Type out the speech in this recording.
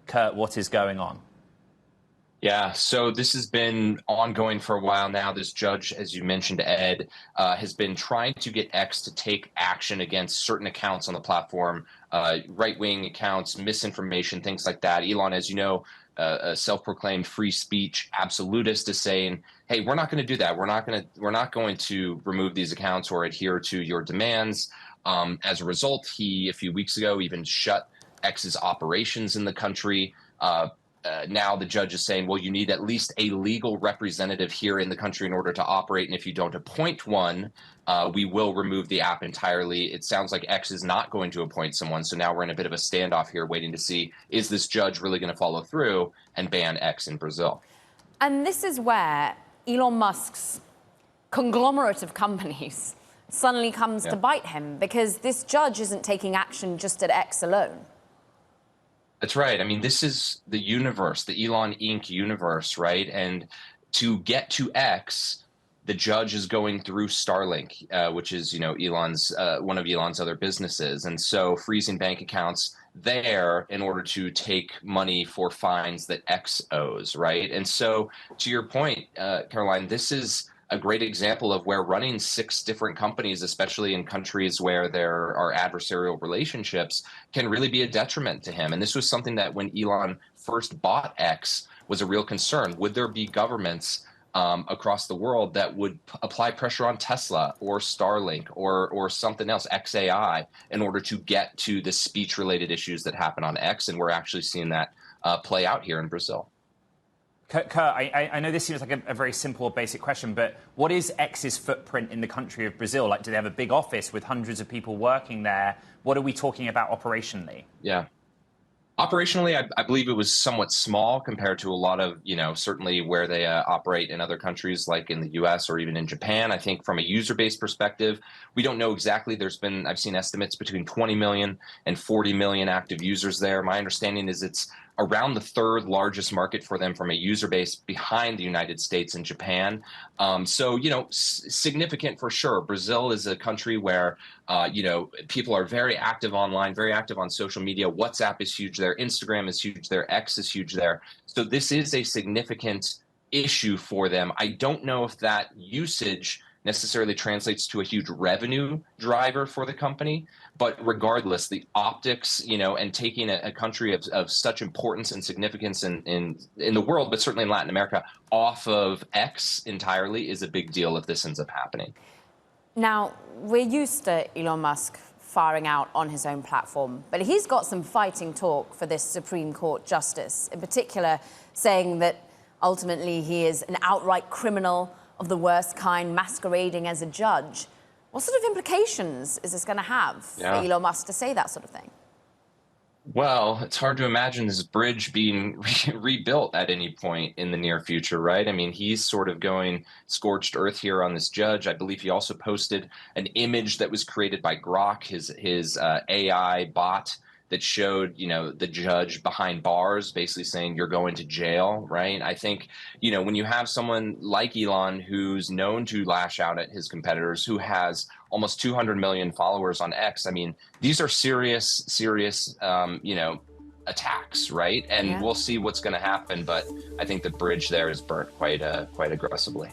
Kurt, what is going on? Yeah, so this has been ongoing for a while now. This judge, as you mentioned, Ed, has been trying to get X to take action against certain accounts on the platform, right-wing accounts, misinformation, things like that. Elon, as you know, a self-proclaimed free speech absolutist, is saying, "Hey, we're not going to do that. We're not going to remove these accounts or adhere to your demands." As a result, he a few weeks ago even shut X's operations in the country. Now the judge is saying, well, you need at least a legal representative here in the country in order to operate. And if you don't appoint one, we will remove the app entirely. It sounds like X is not going to appoint someone. So now we're in a bit of a standoff here, waiting to see, is this judge really going to follow through and ban X in Brazil? And this is where Elon Musk's conglomerate of companies suddenly comes to bite him, because this judge isn't taking action just at X alone. That's right. I mean, this is the universe, the Elon Inc. universe, right? And to get to X, the judge is going through Starlink, which is, Elon's one of Elon's other businesses, and so freezing bank accounts there in order to take money for fines that X owes, right? And so, to your point, Caroline, this is a great example of where running 6 different companies, especially in countries where there are adversarial relationships, can really be a detriment to him. And this was something that when Elon first bought X was a real concern. Would there be governments across the world that would apply pressure on Tesla or Starlink or something else, XAI, in order to get to the speech-related issues that happen on X? And we're actually seeing that play out here in Brazil. Kurt, I know this seems like a very simple or basic question, but what is X's footprint in the country of Brazil? Like, do they have a big office with hundreds of people working there? What are we talking about operationally? Yeah. Operationally, I believe it was somewhat small compared to a lot of, certainly where they operate in other countries like in the US or even in Japan. I think from a user-based perspective, we don't know exactly. I've seen estimates between 20 million and 40 million active users there. My understanding is it's around the 3rd largest market for them from a user base, behind the United States and Japan. So, significant for sure. Brazil is a country where, people are very active online, very active on social media. WhatsApp is huge there. Instagram is huge there. X is huge there. So this is a significant issue for them. I don't know if that usage necessarily translates to a huge revenue driver for the company. But regardless, the optics, and taking a country of such importance and significance in the world, but certainly in Latin America, off of X entirely is a big deal if this ends up happening. Now, we're used to Elon Musk firing out on his own platform, but he's got some fighting talk for this Supreme Court justice, in particular saying that ultimately he is an outright criminal of the worst kind, masquerading as a judge. What sort of implications is this going to have for Elon Musk to say that sort of thing? Well, it's hard to imagine this bridge being rebuilt at any point in the near future, right? I mean, he's sort of going scorched earth here on this judge. I believe he also posted an image that was created by Grok, his AI bot, that showed, the judge behind bars, basically saying you're going to jail, right? I think, when you have someone like Elon who's known to lash out at his competitors, who has almost 200 million followers on X, I mean, these are serious, attacks, right? And we'll see what's going to happen, but I think the bridge there is burnt quite aggressively.